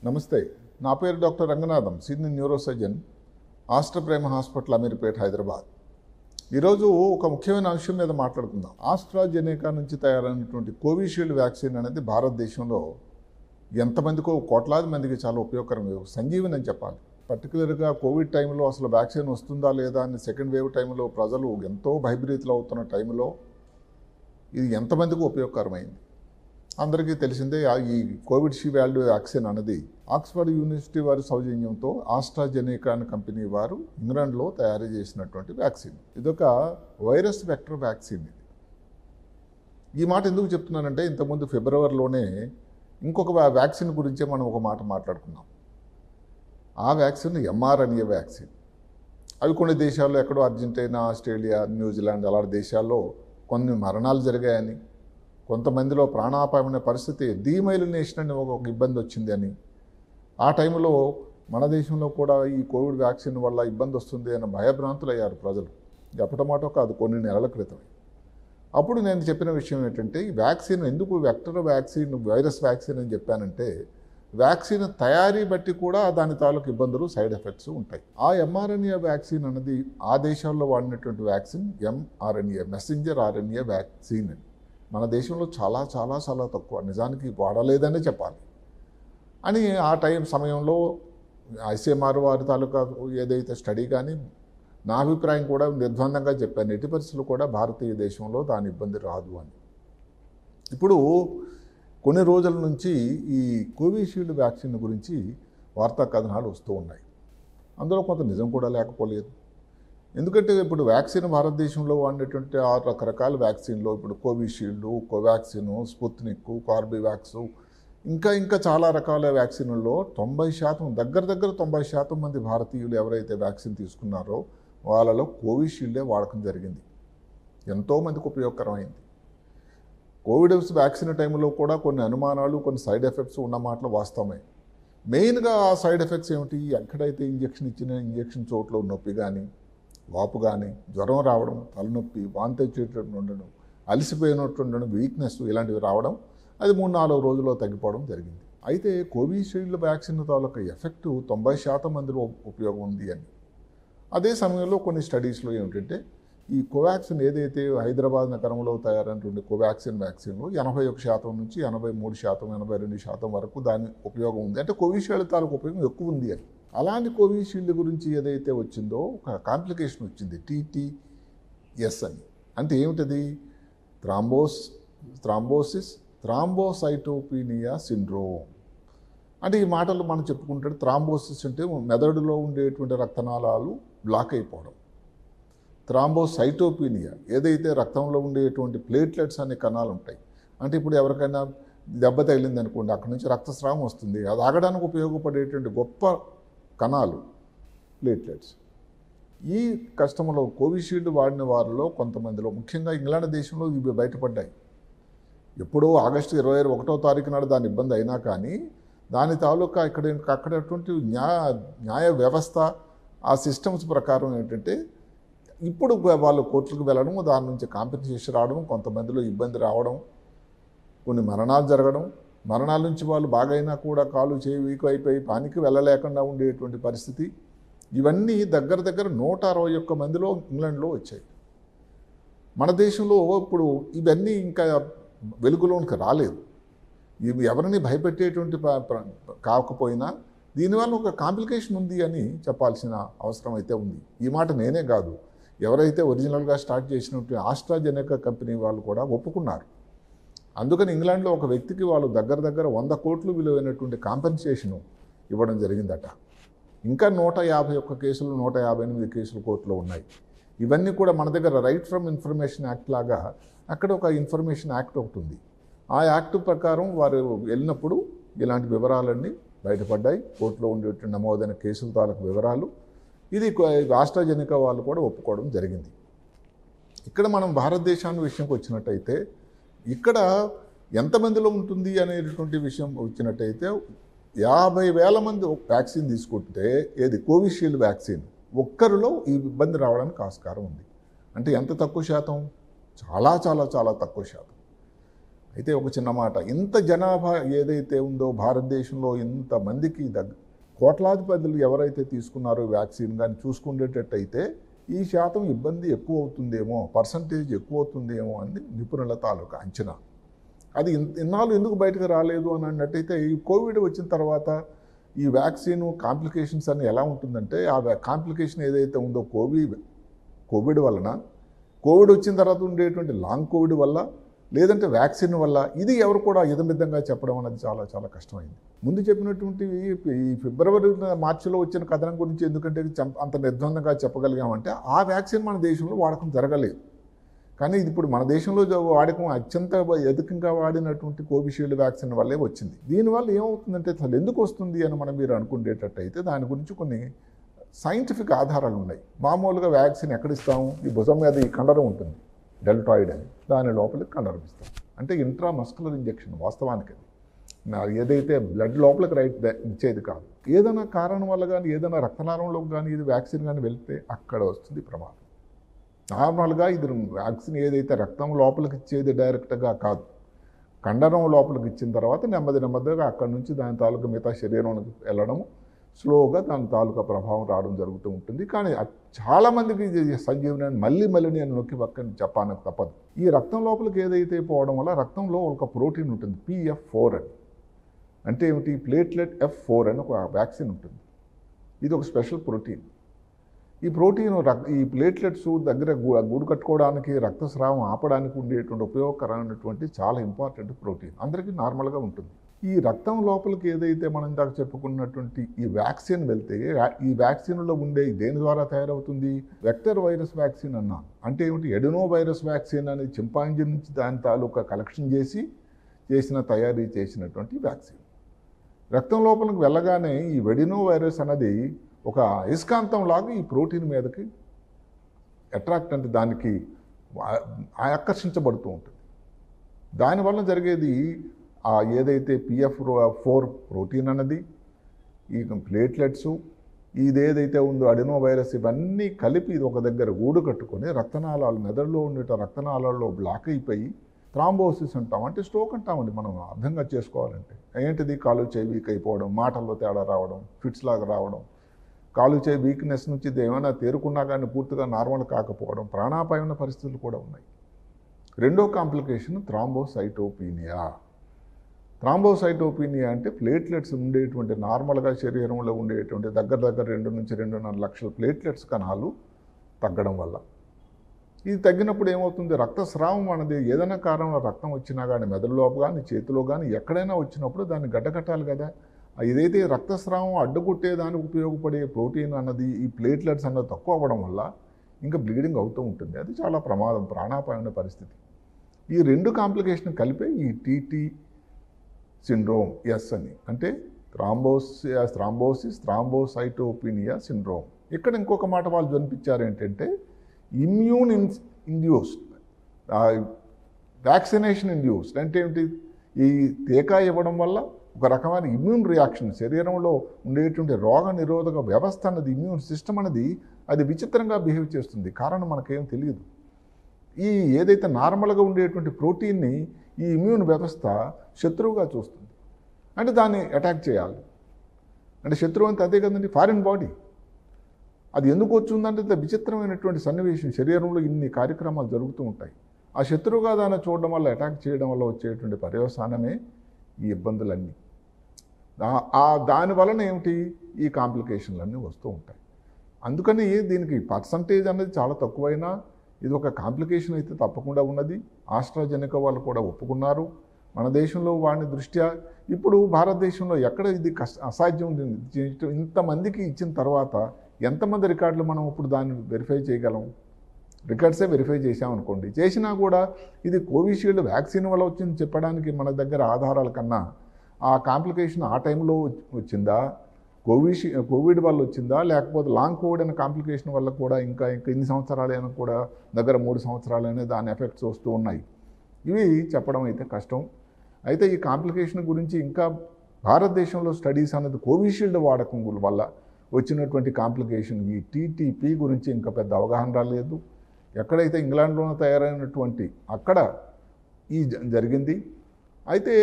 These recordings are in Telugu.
నమస్తే, నా పేరు డాక్టర్ రంగనాథం, సీనియర్ న్యూరోసర్జన్, ఆస్ట్రా ప్రేమ హాస్పిటల్, అమీర్పేట్, హైదరాబాద్. ఈరోజు ఒక ముఖ్యమైన అంశం మీద మాట్లాడుకుందాం. ఆస్ట్రాజెనేకా నుంచి తయారైనటువంటి కోవిషీల్డ్ వ్యాక్సిన్ అనేది భారతదేశంలో ఎంతమందికో, కోట్లాది మందికి చాలా ఉపయోగకరమైన సంజీవని అని చెప్పాలి. పర్టికులర్గా కోవిడ్ టైంలో అసలు వ్యాక్సిన్ వస్తుందా లేదా అని సెకండ్ వేవ్ టైంలో ప్రజలు ఎంతో భయభ్రీతులు అవుతున్న టైంలో ఇది ఎంతమందికి ఉపయోగకరమైంది. అందరికీ తెలిసిందే, ఈ కోవిషీల్డ్ వ్యాక్సిన్ అనేది ఆక్స్ఫర్డ్ యూనివర్సిటీ వారి సౌజన్యంతో ఆస్ట్రాజెనేకా అనే కంపెనీ వారు ఇంగ్లాండ్లో తయారు చేసినటువంటి వ్యాక్సిన్. ఇదొక వైరస్ వెక్టర్ వ్యాక్సిన్. ఈ మాట ఎందుకు చెప్తున్నానంటే, ఇంతకుముందు ఫిబ్రవరిలోనే ఇంకొక వ్యాక్సిన్ గురించే మనం ఒక మాట మాట్లాడుకున్నాం. ఆ వ్యాక్సిన్ mRNA వ్యాక్సిన్. అవి కొన్ని దేశాల్లో, ఎక్కడో అర్జెంటీనా, ఆస్ట్రేలియా, న్యూజిలాండ్ అలాంటి దేశాల్లో కొన్ని మరణాలు జరిగాయని, కొంతమందిలో ప్రాణాపాయమైన పరిస్థితి, డీమైలినేషన్ అని ఒక ఇబ్బంది వచ్చింది అని, ఆ టైంలో మన దేశంలో కూడా ఈ కోవిడ్ వ్యాక్సిన్ వల్ల ఇబ్బంది వస్తుంది అని భయభ్రాంతులు అయ్యారు ప్రజలు. ఎప్పటమాటో కాదు, కొన్ని నెలల క్రితమే. అప్పుడు నేను చెప్పిన విషయం ఏంటంటే, ఈ వ్యాక్సిన్ ఎందుకు వెక్టర్ వ్యాక్సిన్, వైరస్ వ్యాక్సిన్ అని చెప్పానంటే, వ్యాక్సిన్ తయారీ బట్టి కూడా దాని తాలూకు ఇబ్బందులు, సైడ్ ఎఫెక్ట్స్ ఉంటాయి. ఆ mRNA వ్యాక్సిన్ అన్నది ఆ దేశాల్లో వాడినటువంటి vaccine mRNA, messenger RNA vaccine అని. మన దేశంలో చాలా చాలా చాలా తక్కువ, నిజానికి వాడలేదనే చెప్పాలి అని ఆ సమయంలో ICMR వారి తాలూకా ఏదైతే స్టడీ కానీ, నా అభిప్రాయం కూడా నిర్ద్వందంగా చెప్పాను, ఎట్టి పరిస్థితులు కూడా భారతీయ దేశంలో దాని ఇబ్బంది రాదు అని. ఇప్పుడు కొన్ని రోజుల నుంచి ఈ కోవిషీల్డ్ వ్యాక్సిన్ గురించి వార్తా కథనాలు వస్తూ ఉన్నాయి. అందులో కొంత నిజం కూడా లేకపోలేదు. ఎందుకంటే ఇప్పుడు వ్యాక్సిన్ భారతదేశంలో వాడినటువంటి 6 రకరకాల వ్యాక్సిన్లో ఇప్పుడు కోవిషీల్డ్, కోవాక్సిన్, స్పుత్నిక్, కార్బివాక్స్, ఇంకా చాలా రకాల వ్యాక్సిన్లలో 90%, దగ్గర 90% మంది భారతీయులు ఎవరైతే వ్యాక్సిన్ తీసుకున్నారో వాళ్ళలో కోవిషీల్డే వాడకం జరిగింది. ఎంతోమందికి ఉపయోగకరమైంది. కోవిడ్ వ్యాక్సిన్ టైంలో కూడా కొన్ని అనుమానాలు, కొన్ని సైడ్ ఎఫెక్ట్స్ ఉన్న మాటలు వాస్తవమే. మెయిన్గా ఆ సైడ్ ఎఫెక్ట్స్ ఏమిటి? ఎక్కడైతే ఇంజక్షన్ ఇచ్చిన ఇంజక్షన్ చోట్లో నొప్పి కానీ, వాపు కానీ, జ్వరం రావడం, తలనొప్పి, వాంతి వచ్చేటట్టు ఉండడం, అలసిపోయినట్టు ఉండడం, వీక్నెస్ ఇలాంటివి రావడం, అది 3-4 రోజుల్లో తగ్గిపోవడం జరిగింది. అయితే కోవిషీల్డ్ వ్యాక్సిన్ తాలూకా ఎఫెక్ట్ 90% మందిలో ఉపయోగం ఉంది అని. అదే సమయంలో కొన్ని స్టడీస్లో ఏమిటంటే, ఈ కోవాక్సిన్ ఏదైతే హైదరాబాద్ నగరంలో తయారైనటువంటి కోవాక్సిన్ వ్యాక్సిన్లో 81% నుంచి 83%, 82% వరకు దాని ఉపయోగం ఉంది. అంటే కోవిషీల్డ్ తాలూకు ఉపయోగం ఎక్కువ ఉంది అని. అలాంటి కోవిషీల్డ్ గురించి ఏదైతే వచ్చిందో ఒక కాంప్లికేషన్ వచ్చింది, TTS అని. అంటే ఏమిటది? Thrombosis thrombocytopenia syndrome. అంటే ఈ మాటలు మనం చెప్పుకుంటే, థ్రాంబోసిస్ అంటే మెదడులో ఉండేటువంటి రక్తనాళాలు బ్లాక్ అయిపోవడం. థ్రాంబోసైటోపీనియా ఏదైతే రక్తంలో ఉండేటువంటి ప్లేట్లెట్స్ అనే కణాలు ఉంటాయి. అంటే ఇప్పుడు ఎవరికైనా దెబ్బ తగిలింది అనుకోండి, అక్కడి నుంచి రక్తస్రావం వస్తుంది, అది ఆగడానికి ఉపయోగపడేటువంటి గొప్ప కణాలు ప్లేట్లెట్స్. ఈ కష్టంలో కోవిషీల్డ్ వాడిన వారిలో కొంతమందిలో, ముఖ్యంగా ఇంగ్లాండ్ దేశంలో ఇవి బయటపడ్డాయి. ఎప్పుడో ఆగస్టు 21వ తారీఖు నాడు దాని ఇబ్బంది అయినా కానీ, దాని తాలూకా అక్కడటువంటి న్యాయ వ్యవస్థ, ఆ సిస్టమ్స్ ప్రకారం ఏంటంటే, ఇప్పుడు వాళ్ళు కోర్టులకు వెళ్ళడం, దాని నుంచి కాంపెన్సేషన్ రావడం, కొంతమందిలో ఇబ్బంది రావడం, కొన్ని మరణాలు జరగడం, మరణాల నుంచి వాళ్ళు బాగైనా కూడా కాలు చేయి వీక్ అయిపోయి పానికి వెళ్ళలేకుండా ఉండేటువంటి పరిస్థితి, ఇవన్నీ దగ్గర 161 మందిలో ఇంగ్లాండ్లో వచ్చాయి. మన దేశంలో ఇప్పుడు ఇవన్నీ ఇంకా వెలుగులోనికి రాలేదు. ఇవి ఎవరిని భయపెట్టేటువంటి కాకపోయినా దీనివల్ల ఒక కాంప్లికేషన్ ఉంది అని చెప్పాల్సిన అవసరం అయితే ఉంది. ఈ మాట నేనే కాదు, ఎవరైతే ఒరిజినల్గా స్టార్ట్ చేసినటువంటి ఆస్ట్రాజెనేకా కంపెనీ వాళ్ళు కూడా ఒప్పుకున్నారు. అందుకని ఇంగ్లాండ్లో ఒక వ్యక్తికి వాళ్ళు దగ్గర 100 కోట్లు విలువైనటువంటి కాంపెన్సేషన్ ఇవ్వడం జరిగిందట. ఇంకా 151 కేసులు, 158 కేసులు కోర్టులో ఉన్నాయి. ఇవన్నీ కూడా మన దగ్గర రైట్ ఫ్రమ్ ఇన్ఫర్మేషన్ యాక్ట్ లాగా అక్కడ ఒక ఇన్ఫర్మేషన్ యాక్ట్ ఒకటి ఉంది. ఆ యాక్ట్ ప్రకారం వారు వెళ్ళినప్పుడు ఇలాంటి వివరాలన్నీ బయటపడ్డాయి. కోర్టులో ఉండేటువంటి నమోదైన కేసుల తాలూకు వివరాలు. ఇది ఆస్ట్రాజెనేకా వాళ్ళు కూడా ఒప్పుకోవడం జరిగింది. ఇక్కడ మనం భారతదేశాన్ని విషయంకి వచ్చినట్టయితే, ఇక్కడ ఎంతమందిలో ఉంటుంది అనేటువంటి విషయం వచ్చినట్టయితే, 50,000 మంది వ్యాక్సిన్ తీసుకుంటే, ఏది కోవిషీల్డ్ వ్యాక్సిన్, ఒక్కరిలో ఈ ఇబ్బంది రావడానికి ఆస్కారం ఉంది. అంటే ఎంత తక్కువ శాతం? చాలా చాలా చాలా తక్కువ శాతం. అయితే ఒక చిన్న మాట, ఇంత జనాభా ఏదైతే ఉందో భారతదేశంలో ఇంతమందికి కోట్లాది ప్రజలు ఎవరైతే తీసుకున్నారో వ్యాక్సిన్ కానీ చూసుకునేటట్టయితే ఈ శాతం ఇబ్బంది ఎక్కువ అవుతుందేమో, పర్సంటేజ్ ఎక్కువ అవుతుందేమో అని నిపుణుల తాలూకా అంచనా. అది ఇన్నాళ్ళు ఎందుకు బయటకు రాలేదు అని అన్నట్టయితే ఈ కోవిడ్ వచ్చిన తర్వాత ఈ వ్యాక్సిన్ కాంప్లికేషన్స్ అని ఎలా ఉంటుందంటే, ఆ కాంప్లికేషన్ ఏదైతే ఉందో కోవిడ్ వలన, కోవిడ్ వచ్చిన తర్వాత ఉండేటువంటి లాంగ్ కోవిడ్ వల్ల, లేదంటే వ్యాక్సిన్ వల్ల, ఇది ఎవరు కూడా ఇదమిద్దంగా చెప్పడం అనేది చాలా చాలా కష్టమైంది. ముందు చెప్పినటువంటి ఈ ఫిబ్రవరి మార్చిలో వచ్చిన కథనం గురించి ఎందుకంటే అంత నిర్ద్వందంగా చెప్పగలిగామంటే, ఆ వ్యాక్సిన్ మన దేశంలో వాడకం జరగలేదు. కానీ ఇది ఇప్పుడు మన దేశంలో వాడకం అత్యంత అధికంగా వాడినటువంటి కోవిషీల్డ్ వ్యాక్సిన్ వల్లే వచ్చింది. దీనివల్ల ఏమవుతుందంటే అసలు ఎందుకు వస్తుంది అని మీరు అనుకునేటట్టయితే దాని గురించి కొన్ని సైంటిఫిక్ ఆధారాలు ఉన్నాయి. మామూలుగా వ్యాక్సిన్ ఎక్కడిస్తాము? ఈ భుజం మీద ఈ కండరం ఉంటుంది, డెల్టాయిడ్ అని, దాని లోపలికి కండరం ఇస్తాం. అంటే ఇంట్రామస్కులర్ ఇంజెక్షన్ వాస్తవానికి అది ఏదైతే బ్లడ్ లోపలికి ఇచ్చేది కాదు. ఏదైనా కారణం వల్ల కానీ, ఏదైనా రక్తనాళంలోకి కానీ ఇది వ్యాక్సిన్ కానీ వెళ్తే అక్కడ వస్తుంది ప్రమాదం. నార్మల్గా ఇది వ్యాక్సిన్ ఏదైతే రక్తం లోపలికి ఇచ్చేది డైరెక్ట్గా కాదు, కండరం లోపలికి ఇచ్చిన తర్వాత నెమ్మదిగా అక్కడి నుంచి దాని తాలూకా మిగతా శరీరంలోకి వెళ్ళడము, స్లోగా దాని తాలూకా ప్రభావం రావడం జరుగుతూ ఉంటుంది. కానీ చాలామందికి ఇది సంజీవని అని మళ్ళీ నేను నొక్కి పక్కన చెప్పానికి తప్పదు. ఈ రక్తం లోపలికి ఏదైతే పోవడం వల్ల రక్తంలో ఒక ప్రోటీన్ ఉంటుంది, PF4 అని. అంటే ఏమిటి? ప్లేట్లెట్ F4 అని ఒక వ్యాక్సిన్ ఉంటుంది. ఇది ఒక స్పెషల్ ప్రోటీన్. ఈ ప్రోటీన్ ఈ ప్లేట్లెట్స్ దగ్గర గూడు కట్టుకోవడానికి, రక్తస్రావం ఆపడానికి ఉండేటువంటి ఉపయోగకరమైనటువంటి చాలా ఇంపార్టెంట్ ప్రోటీన్. అందరికీ నార్మల్గా ఉంటుంది. ఈ రక్తం లోపలికి ఏదైతే మనం ఇందాక చెప్పుకున్నటువంటి ఈ వ్యాక్సిన్ వెళ్తే, ఈ వ్యాక్సిన్లో ఉండే దేని ద్వారా తయారవుతుంది? వెక్టర్ వైరస్ వ్యాక్సిన్ అన్నా. అంటే ఏమిటి? ఎడినో వైరస్ వ్యాక్సిన్ అనేది చింపాంజీ నుంచి దాని తాలూకా కలెక్షన్ తయారీ చేసినటువంటి వ్యాక్సిన్. రక్తం లోపలికి వెళ్ళగానే ఈ ఎడినో వైరస్ అనేది ఒక అయస్కాంతం లాగా ఈ ప్రోటీన్ మీదకి అట్రాక్ట్ అంటే దానికి ఆకర్షించబడుతూ ఉంటుంది. దానివల్ల జరిగేది ఏదైతే PF4 ప్రోటీన్ అన్నది, ఈ ప్లేట్లెట్స్, ఇదేదైతే ఉందో అడినో వైరస్, ఇవన్నీ కలిపి ఇది ఒక దగ్గర గూడు కట్టుకొని రక్తనాళాలు, మెదడులో ఉండే రక్తనాళాల్లో బ్లాక్ అయిపోయి థ్రాంబోసిస్ అంటాం, అంటే స్ట్రోక్ అంటామండి మనం అర్థంగా చేసుకోవాలంటే. ఏంటిది? కాలు చేయి వీక్ అయిపోవడం, మాటల్లో తేడా రావడం, ఫిట్స్ లాగా రావడం, కాలు చేయి వీక్నెస్ నుంచి ఏమైనా తేరుకున్నా కానీ పూర్తిగా నార్మల్ కాకపోవడం, ప్రాణాపాయమైన పరిస్థితులు కూడా ఉన్నాయి. రెండో కాంప్లికేషన్ థ్రాంబోసైటోపీనియా. థ్రాంబోసైటోపీనియా అంటే ప్లేట్లెట్స్ ఉండేటువంటి, నార్మల్గా శరీరంలో ఉండేటువంటి దగ్గర 2 నుంచి 2.5 లక్షల ప్లేట్లెట్స్ కణాలు తగ్గడం వల్ల. ఇది తగ్గినప్పుడు ఏమవుతుంది? రక్తస్రావం అనేది ఏదైనా కారణంలో రక్తం వచ్చినా కానీ, మెదడులో కానీ, చేతిలో కానీ ఎక్కడైనా వచ్చినప్పుడు దాన్ని గడ్డకట్టాలి కదా. ఏదైతే రక్తస్రావం అడ్డుకొట్టేదానికి ఉపయోగపడే ప్రోటీన్ అన్నది, ఈ ప్లేట్లెట్స్ అన్నది తక్కువ అవ్వడం వల్ల ఇంకా బ్లీడింగ్ అవుతూ ఉంటుంది. అది చాలా ప్రమాదం, ప్రాణాపాయమైన పరిస్థితి. ఈ రెండు కాంప్లికేషన్ కలిపే ఈ TT సిండ్రోమ్, ఎస్ అని, అంటే థ్రాంబోసిస్ థ్రాంబోసైటోపీనియా సిండ్రోమ్. ఇక్కడ ఇంకొక మాట వాళ్ళు జనిపించారు ఏంటంటే, ఇమ్యూన్ ఇండ్యూస్డ్, వ్యాక్సినేషన్ ఇండ్యూస్డ్. అంటే ఏమిటి? ఈ టీకా ఇవ్వడం వల్ల ఒక రకమైన ఇమ్యూన్ రియాక్షన్, శరీరంలో ఉండేటువంటి రోగ నిరోధక వ్యవస్థ అన్నది, ఇమ్యూన్ సిస్టమ్ అనేది అది విచిత్రంగా బిహేవ్ చేస్తుంది. కారణం మనకేం తెలియదు. ఈ ఏదైతే నార్మల్గా ఉండేటువంటి ప్రోటీన్ని ఈ ఇమ్యూన్ వ్యవస్థ శత్రువుగా చూస్తుంది. అంటే దాన్ని అటాక్ చేయాలి. అంటే శత్రువు అంతే, అదే కదండి, ఫారిన్ బాడీ. అది ఎందుకు వచ్చిందంటే విచిత్రమైనటువంటి సన్నివేశం, శరీరంలో ఇన్ని కార్యక్రమాలు జరుగుతూ ఉంటాయి. ఆ శత్రువుగా దాన్ని చూడడం వల్ల, అటాక్ చేయడం వల్ల వచ్చేటువంటి పర్యవసానమే ఈ ఇబ్బందులన్నీ. దాని వలన ఏమిటి? ఈ కాంప్లికేషన్లన్నీ వస్తూ ఉంటాయి. అందుకని దీనికి పర్సంటేజ్ అనేది చాలా తక్కువైనా ఇది ఒక కాంప్లికేషన్ అయితే తప్పకుండా ఉన్నది. ఆస్ట్రాజెనెకా వాళ్ళు కూడా ఒప్పుకున్నారు. మన దేశంలో వాడిని దృష్ట్యా ఇప్పుడు భారతదేశంలో ఎక్కడ ఇది అసాధ్యం ఉంది. ఇంతమందికి ఇచ్చిన తర్వాత ఎంతమంది రికార్డులు మనం ఇప్పుడు దాన్ని వెరిఫై చేయగలం? రికార్డ్సే వెరిఫై చేసామనుకోండి, చేసినా కూడా ఇది కోవిషీల్డ్ వ్యాక్సిన్ వల్ల వచ్చింది చెప్పడానికి మన దగ్గర ఆధారాల కన్నా ఆ కాంప్లికేషన్ ఆ టైంలో వచ్చిందా, కోవిడ్ వల్ల వచ్చిందా, లేకపోతే లాంగ్ కోవిడ్ అనే కాంప్లికేషన్ వల్ల కూడా ఇంకా ఇన్ని సంవత్సరాలైనా కూడా దగ్గర 3 సంవత్సరాలైనా దాని ఎఫెక్ట్స్ వస్తూ ఉన్నాయి. ఇవి చెప్పడం అయితే కష్టం. అయితే ఈ కాంప్లికేషన్ గురించి ఇంకా భారతదేశంలో స్టడీస్ అనేది కోవిషీల్డ్ వాడకం వల్ల వచ్చినటువంటి కాంప్లికేషన్, ఈ TTP గురించి ఇంకా పెద్ద అవగాహన రాలేదు. ఎక్కడైతే ఇంగ్లాండ్లోనే తయారైనటువంటి అక్కడ ఈ జరిగింది. అయితే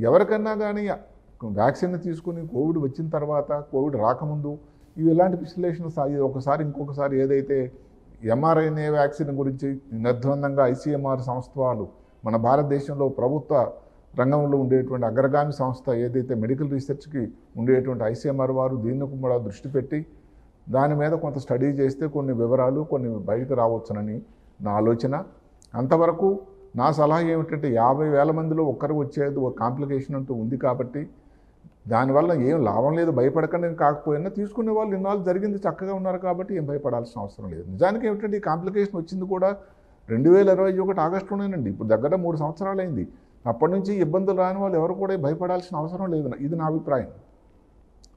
ఎవరికన్నా కానీ వ్యాక్సిన్ తీసుకుని కోవిడ్ వచ్చిన తర్వాత, కోవిడ్ రాకముందు ఇలాంటి విశ్లేషణ ఒకసారి ఇంకొకసారి ఏదైతే mRNA వ్యాక్సిన్ గురించి నిర్ద్వందంగా ఐసీఎంఆర్ సంస్థ వాళ్ళు మన భారతదేశంలో ప్రభుత్వ రంగంలో ఉండేటువంటి అగ్రగామి సంస్థ ఏదైతే మెడికల్ రీసెర్చ్కి ఉండేటువంటి ఐసీఎంఆర్ వారు దీన్ని కూడా దృష్టి పెట్టి దాని మీద కొంత స్టడీ చేస్తే కొన్ని వివరాలు కొన్ని బయటకు రావచ్చునని నా ఆలోచన. అంతవరకు నా సలహా ఏమిటంటే 50,000 మందిలో ఒక్కరు వచ్చేది ఒక కాంప్లికేషన్ అంటూ ఉంది కాబట్టి దానివల్ల ఏం లాభం లేదు, భయపడకండి. కాకపోయినా తీసుకునే వాళ్ళు ఇన్నాళ్ళు జరిగింది చక్కగా ఉన్నారు కాబట్టి ఏం భయపడాల్సిన అవసరం లేదు. నిజానికి ఏమిటంటే ఈ కాంప్లికేషన్ వచ్చింది కూడా 2021 ఆగస్టులోనేనండి. ఇప్పుడు దగ్గర 3 సంవత్సరాలు అయింది. అప్పటి నుంచి ఇబ్బందులు రాని వాళ్ళు ఎవరు కూడా భయపడాల్సిన అవసరం లేదు. ఇది నా అభిప్రాయం.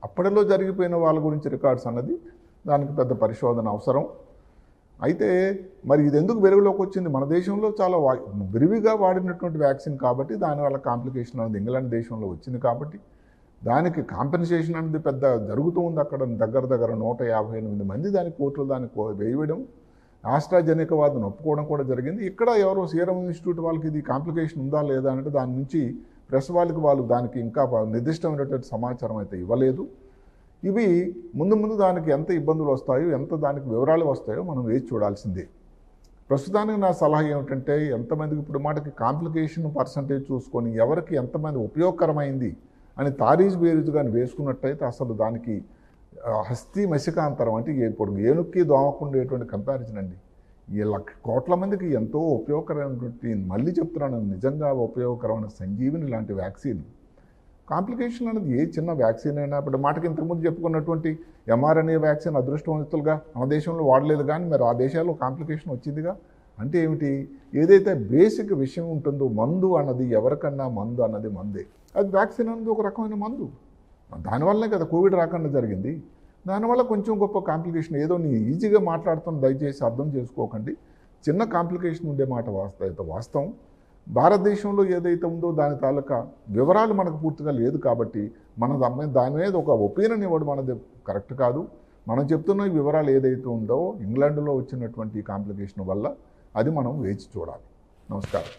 అప్పటిలో జరిగిపోయిన వాళ్ళ గురించి రికార్డ్స్ అన్నది దానికి పెద్ద పరిశోధన అవసరం. అయితే మరి ఇది ఎందుకు వెలుగులోకి వచ్చింది? మన దేశంలో చాలా విరివిగా వాడినటువంటి వ్యాక్సిన్ కాబట్టి దానివల్ల కాంప్లికేషన్ అనేది ఇంగ్లాండ్ దేశంలో వచ్చింది కాబట్టి దానికి కాంపెన్సేషన్ అనేది పెద్ద జరుగుతూ ఉంది. అక్కడ దగ్గర 158 మంది దానికి కోర్టులు దానికి వేయడం, ఆస్ట్రాజెనెకా వాదన ఒప్పుకోవడం కూడా జరిగింది. ఇక్కడ ఎవరో సీరం ఇన్స్టిట్యూట్ వాళ్ళకి ఇది కాంప్లికేషన్ ఉందా లేదా అంటే దాని నుంచి ప్రెస్ వాళ్ళకి వాళ్ళు దానికి ఇంకా నిర్దిష్టమైనటువంటి సమాచారం అయితే ఇవ్వలేదు. ఇవి ముందు దానికి ఎంత ఇబ్బందులు వస్తాయో, ఎంత దానికి వివరాలు వస్తాయో మనం వేచి చూడాల్సిందే. ప్రస్తుతానికి నా సలహా ఏమిటంటే ఎంతమందికి ఇప్పుడు మాటకి కాంప్లికేషన్ పర్సంటేజ్ చూసుకొని ఎవరికి ఎంతమంది ఉపయోగకరమైంది అని తారీజ్ బేరీజు కానీ వేసుకున్నట్టయితే అసలు దానికి హస్తి మసికాంతరం అంటే ఇప్పుడు ఏనుక్కి దోమకుండేటువంటి కంపారిజన్ అండి. ఈ కోట్ల మందికి ఎంతో ఉపయోగకరమైనటువంటి, మళ్ళీ చెప్తున్నాను, నిజంగా ఉపయోగకరమైన సంజీవిని లాంటి వ్యాక్సిన్. కాంప్లికేషన్ అనేది ఏ చిన్న వ్యాక్సిన్ అయినా ఇప్పుడు మాటకి ఇంతకుముందు చెప్పుకున్నటువంటి mRNA వ్యాక్సిన్ అదృష్టవంతులుగా మన దేశంలో వాడలేదు కానీ మరి ఆ దేశాల్లో కాంప్లికేషన్ వచ్చిందిగా. అంటే ఏమిటి? ఏదైతే బేసిక్ విషయం ఉంటుందో మందు అన్నది ఎవరికన్నా మందు అన్నది మందే. అది వ్యాక్సిన్ అన్నది ఒక రకమైన మందు. దానివల్లనే కదా కోవిడ్ రాకుండా జరిగింది. దానివల్ల కొంచెం గొప్ప కాంప్లికేషన్ ఏదో నీ ఈజీగా మాట్లాడుతాను, దయచేసి అర్థం చేసుకోకండి. చిన్న కాంప్లికేషన్ ఉండే మాట వాస్తవం. భారతదేశంలో ఏదైతే ఉందో దాని తాలూకా వివరాలు మనకు పూర్తిగా లేదు కాబట్టి దాని మీద ఒక ఒపీనియన్ ఇవ్వడం అనేది కరెక్ట్ కాదు. మనం చెప్తున్న ఈ వివరాలు ఏదైతే ఉందో ఇంగ్లాండ్లో వచ్చినటువంటి కాంప్లికేషన్ వల్ల అది మనం వేచి చూడాలి. నమస్కారం.